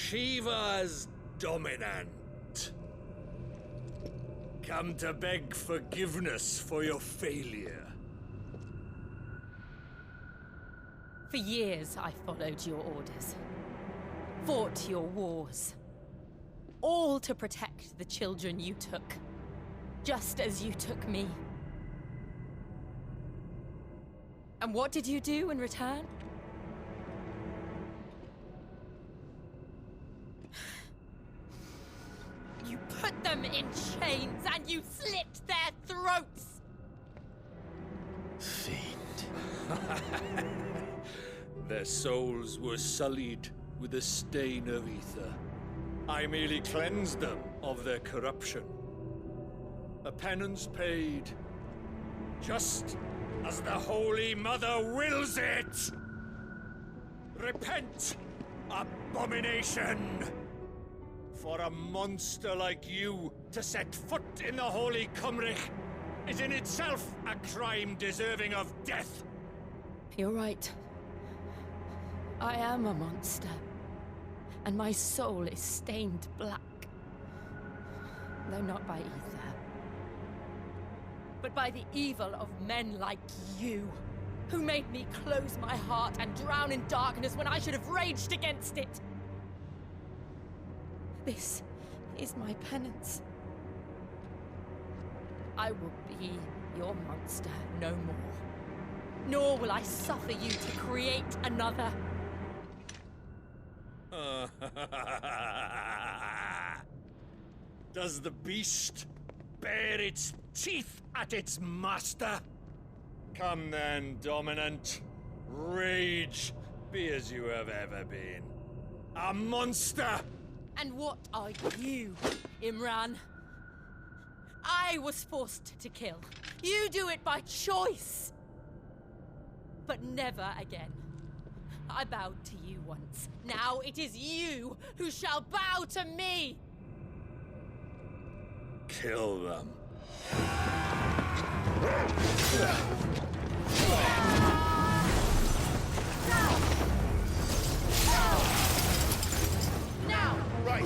Shiva's dominant. Come to beg forgiveness for your failure. For years I followed your orders, fought your wars, all to protect the children you took, just as you took me. And what did you do in return? You put them in chains and you slit their throats! Fiend. Their souls were sullied with a stain of ether. I merely cleansed them of their corruption. A penance paid, just as the Holy Mother wills it! Repent, abomination! For a monster like you to set foot in the Holy Cymric is in itself a crime deserving of death. You're right. I am a monster, and my soul is stained black. Though not by ether, but by the evil of men like you, who made me close my heart and drown in darkness when I should have raged against it. This is my penance. I will be your monster no more. Nor will I suffer you to create another. Does the beast bare its teeth at its master? Come then, dominant. Rage, be as you have ever been. A monster! And what are you, Imran? I was forced to kill. You do it by choice. But never again. I bowed to you once. Now it is you who shall bow to me! Kill them. Now! Right!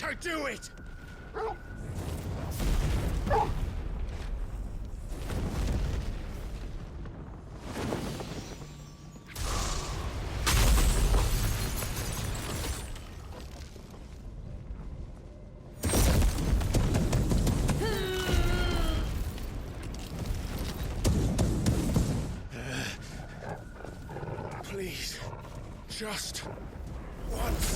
let her do it! Please, just once.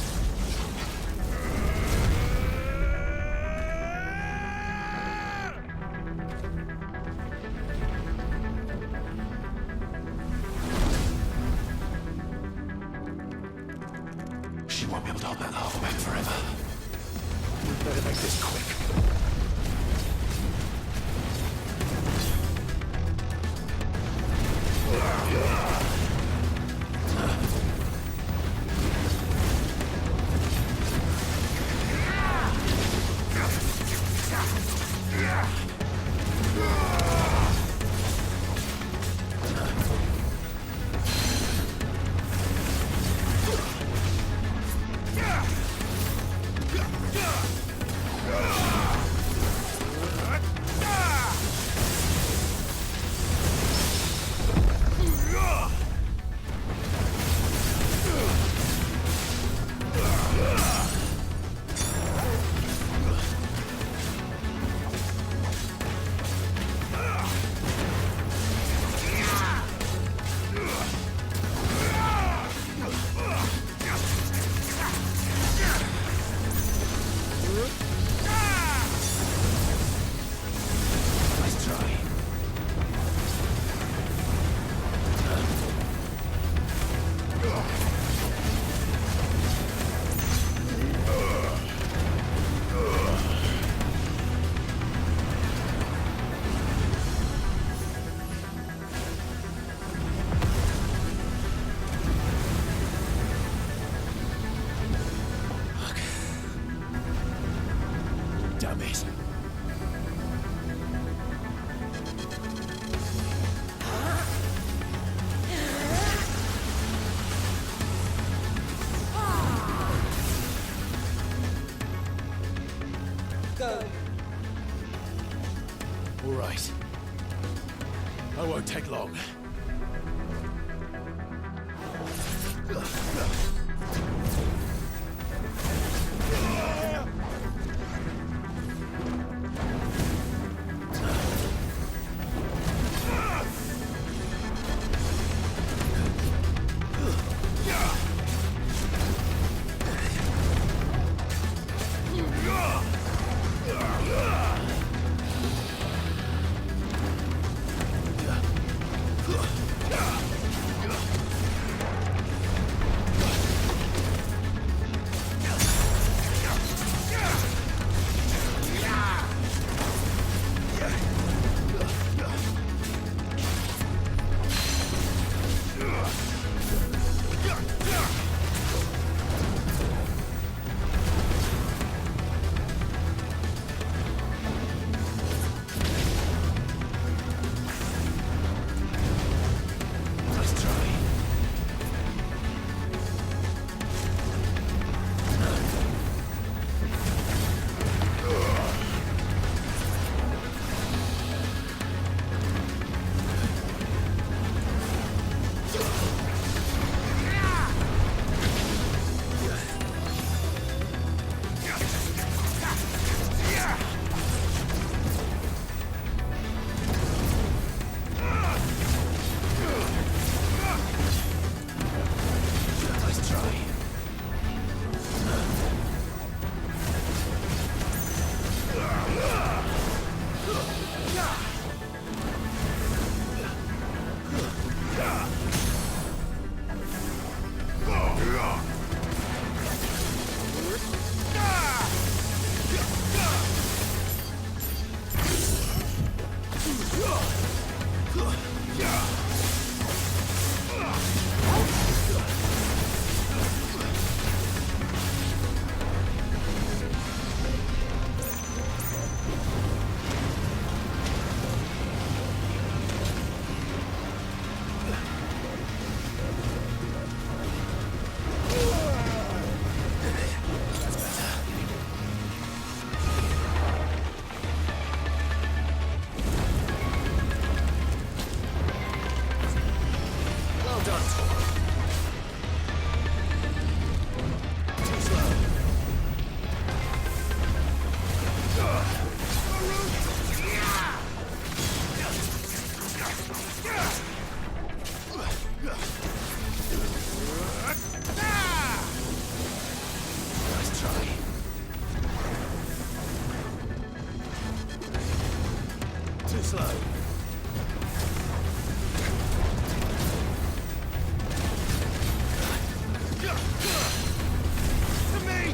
She won't be able to hold that lava back forever. We better make this quick. Dummies. Go. All right. I won't take long. slow. To me!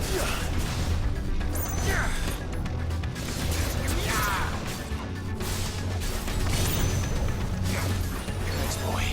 Thanks, boy.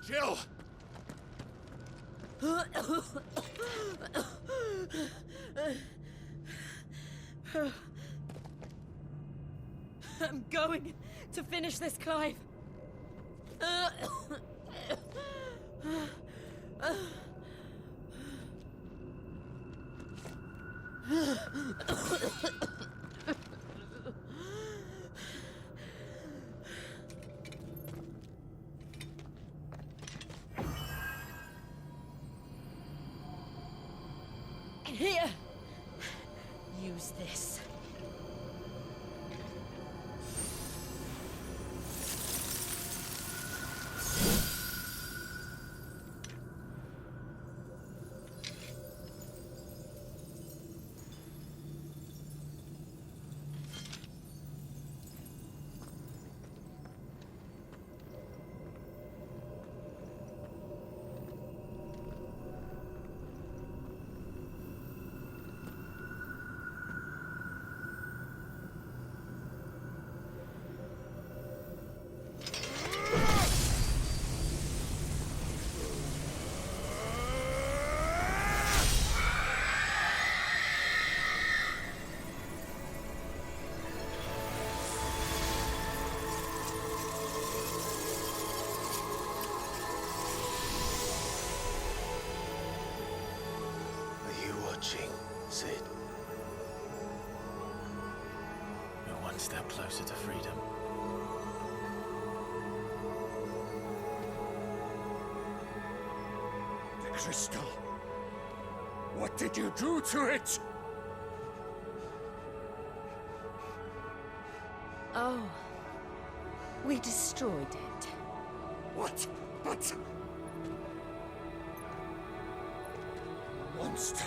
Jill! I'm going to finish this, Clive. Here. Use this. Sid. We're one step closer to freedom. The crystal. What did you do to it? Oh. We destroyed it. What? But... Monster!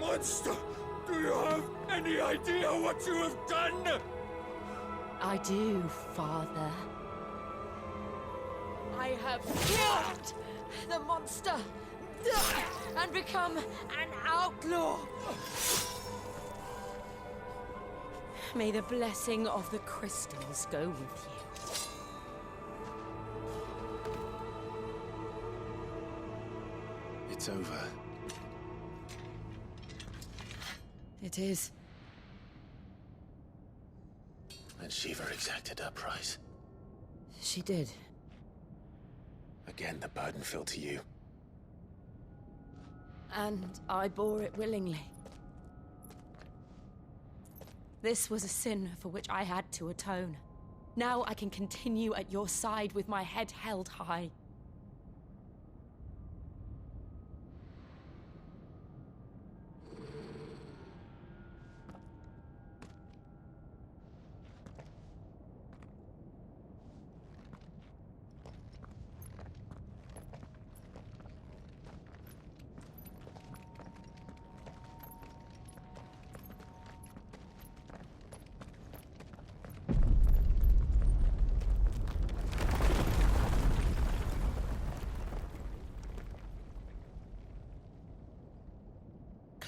Monster! Do you have any idea what you have done? I do, Father. I have killed the monster and become an outlaw. May the blessing of the crystals go with you. It's over. It is. And Shiva exacted her price. She did. Again, the burden fell to you. And I bore it willingly. This was a sin for which I had to atone. Now I can continue at your side with my head held high.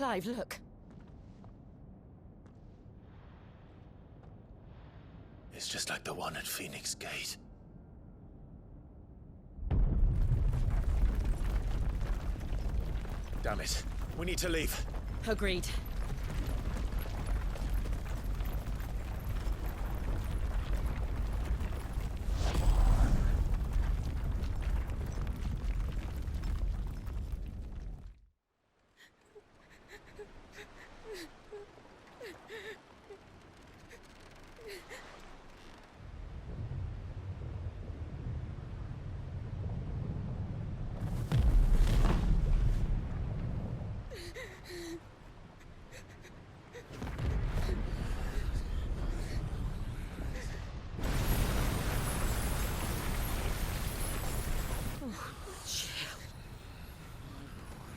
Clive, look. It's just like the one at Phoenix Gate. Damn it. We need to leave. Agreed.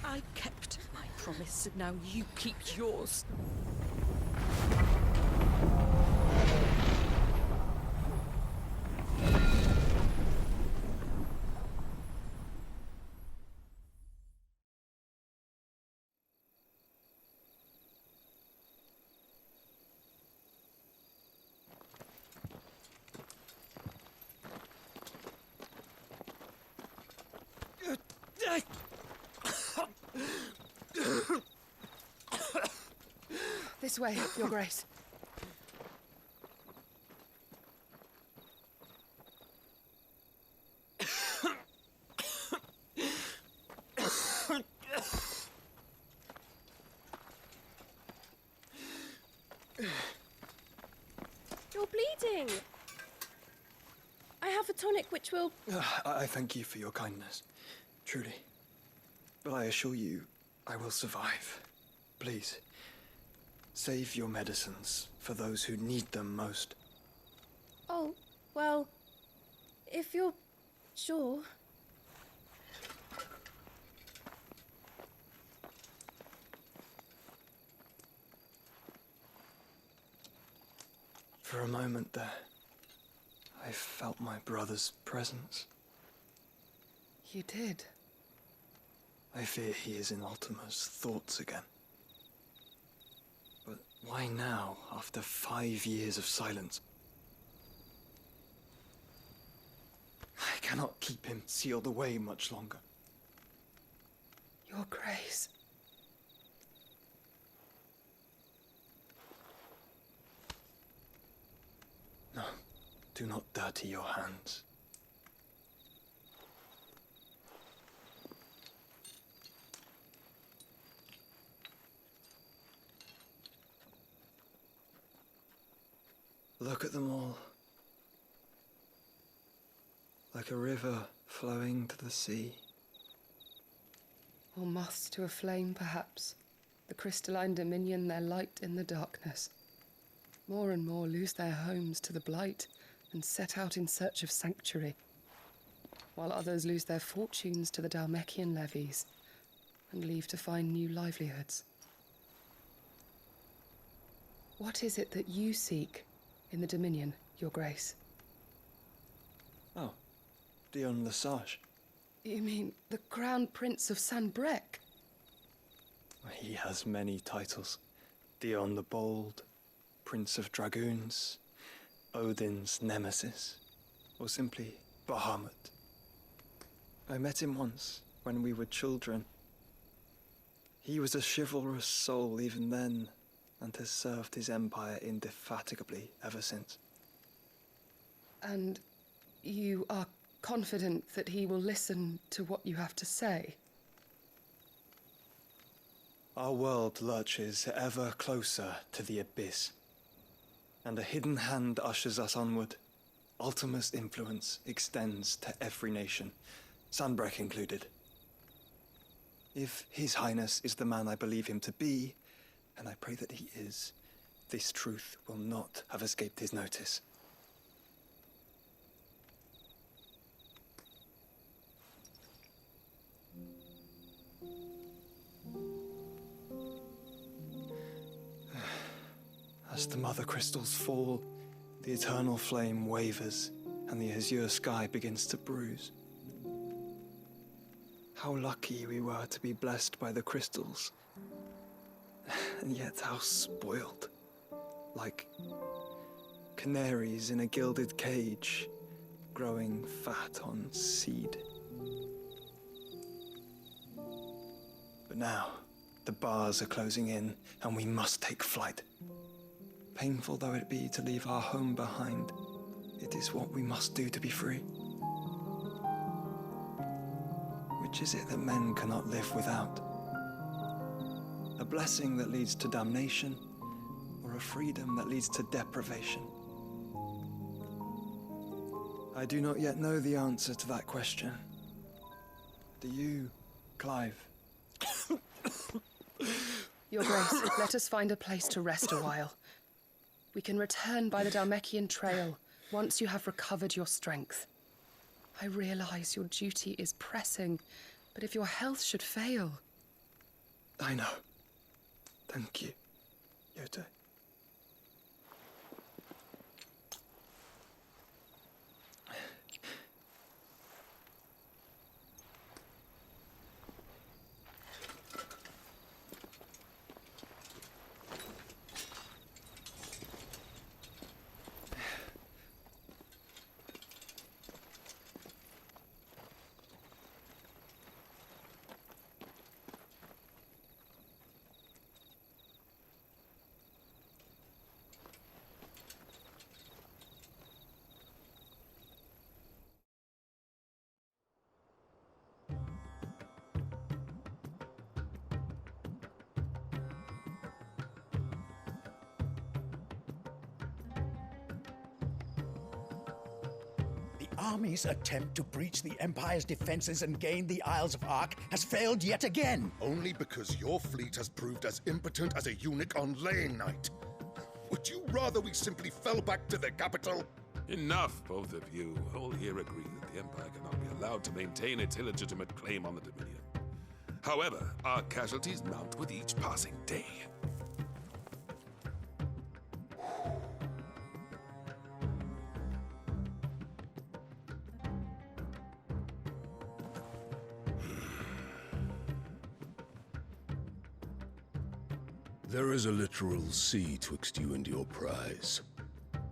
I kept my promise, and now you keep yours. This way, Your Grace. You're bleeding. I have a tonic which will... I thank you for your kindness, truly. But I assure you, I will survive. Please, save your medicines for those who need them most. Oh, well, if you're sure... For a moment there, I felt my brother's presence. You did? I fear he is in Ultima's thoughts again. But why now, after 5 years of silence? I cannot keep him sealed away much longer. Your Grace. No, do not dirty your hands. Look at them all. Like a river flowing to the sea. Or moths to a flame, perhaps. The crystalline dominion their light in the darkness. More and more lose their homes to the blight and set out in search of sanctuary, while others lose their fortunes to the Dhalmekian levies and leave to find new livelihoods. What is it that you seek in the Dominion, Your Grace? Oh, Dion Lesage. You mean the Crown Prince of Sanbreque? He has many titles. Dion the Bold, Prince of Dragoons, Odin's Nemesis, or simply Bahamut. I met him once, when we were children. He was a chivalrous soul even then, and has served his empire indefatigably ever since. And you are confident that he will listen to what you have to say? Our world lurches ever closer to the abyss, and a hidden hand ushers us onward. Ultima's influence extends to every nation, Sanbreque included. If His Highness is the man I believe him to be, and I pray that he is, this truth will not have escaped his notice. As the mother crystals fall, the eternal flame wavers, and the azure sky begins to bruise. How lucky we were to be blessed by the crystals. and yet how spoiled. Like canaries in a gilded cage, growing fat on seed. But now, the bars are closing in, and we must take flight. Painful though it be to leave our home behind, it is what we must do to be free. Which is it that men cannot live without? A blessing that leads to damnation, or a freedom that leads to deprivation? I do not yet know the answer to that question. Do you, Clive? Your Grace, let us find a place to rest a while. We can return by the Dalmekian Trail once you have recovered your strength. I realize your duty is pressing, but if your health should fail... I know. Thank you, Yote. The army's attempt to breach the Empire's defenses and gain the Isles of Ark has failed yet again. Only because your fleet has proved as impotent as a eunuch on laying night. Would you rather we simply fell back to the capital? Enough, both of you. All here agree that the Empire cannot be allowed to maintain its illegitimate claim on the Dominion. However, our casualties mount with each passing day. There is a literal sea twixt you and your prize.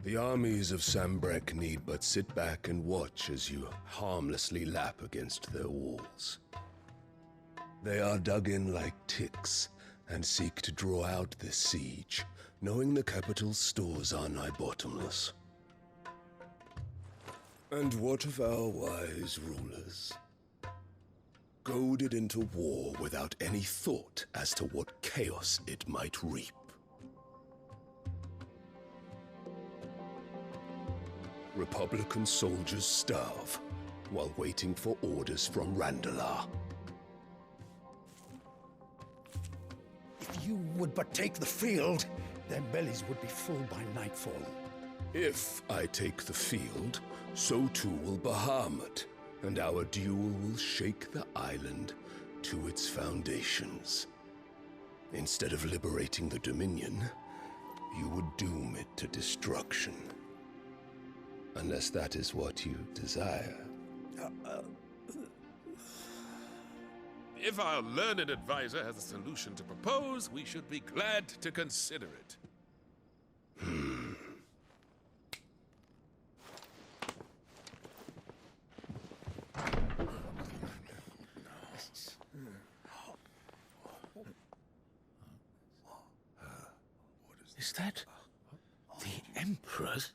The armies of Sambrek need but sit back and watch as you harmlessly lap against their walls. They are dug in like ticks and seek to draw out this siege, knowing the capital's stores are nigh bottomless. And what of our wise rulers? Goaded into war without any thought as to what chaos it might reap. Republican soldiers starve while waiting for orders from Randalar. If you would but take the field, their bellies would be full by nightfall. If I take the field, so too will Bahamut, and our duel will shake the island to its foundations. Instead of liberating the Dominion, you would doom it to destruction. Unless that is what you desire. If our learned advisor has a solution to propose, we should be glad to consider it. Is that the Emperor's?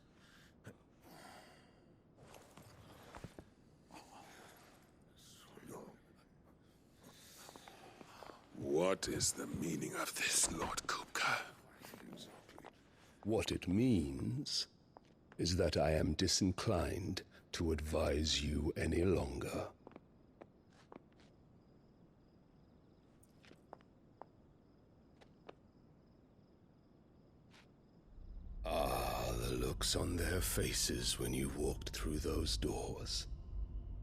What is the meaning of this, Lord Kupka? What it means is that I am disinclined to advise you any longer. The looks on their faces when you walked through those doors.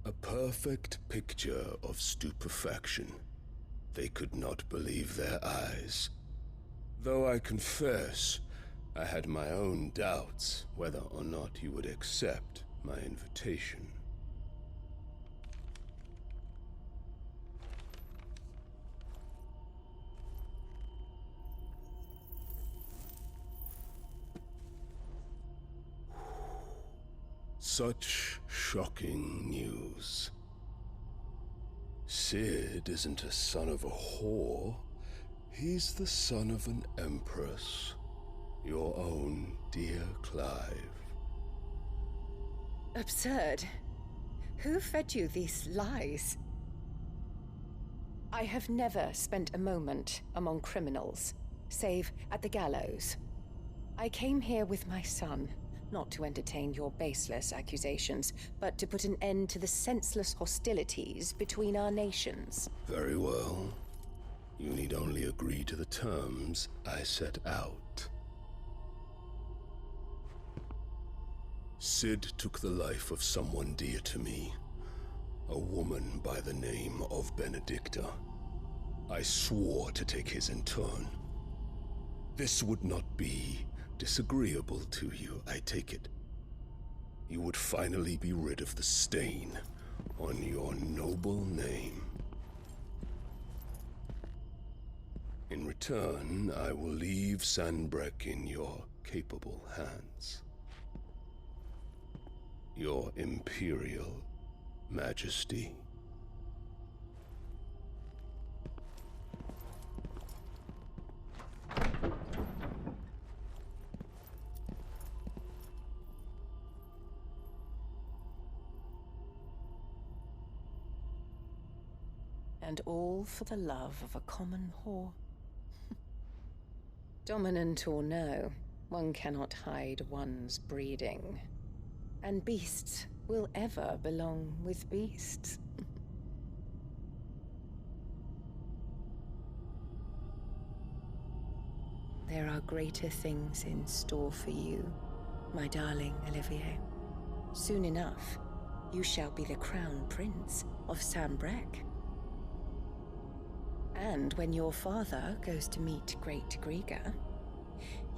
A perfect picture of stupefaction. They could not believe their eyes. Though I confess, I had my own doubts whether or not you would accept my invitation. Such shocking news. Sid isn't a son of a whore. He's the son of an empress. Your own dear Clive. Absurd. Who fed you these lies? I have never spent a moment among criminals, save at the gallows. I came here with my son, not to entertain your baseless accusations, but to put an end to the senseless hostilities between our nations. Very well. You need only agree to the terms I set out. Sid took the life of someone dear to me, a woman by the name of Benedicta. I swore to take his in turn. This would not be disagreeable to you, I take it. You would finally be rid of the stain on your noble name. In return, I will leave Sanbreque in your capable hands. Your Imperial Majesty. And all for the love of a common whore. Dominant or no, one cannot hide one's breeding. And beasts will ever belong with beasts. There are greater things in store for you, my darling Olivier. Soon enough, you shall be the crown prince of Sanbreque. And when your father goes to meet Great Griga,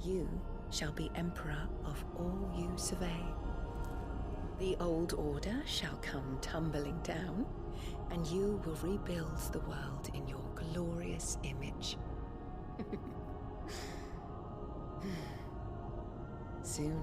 you shall be emperor of all you survey. The old order shall come tumbling down, and you will rebuild the world in your glorious image. Soon.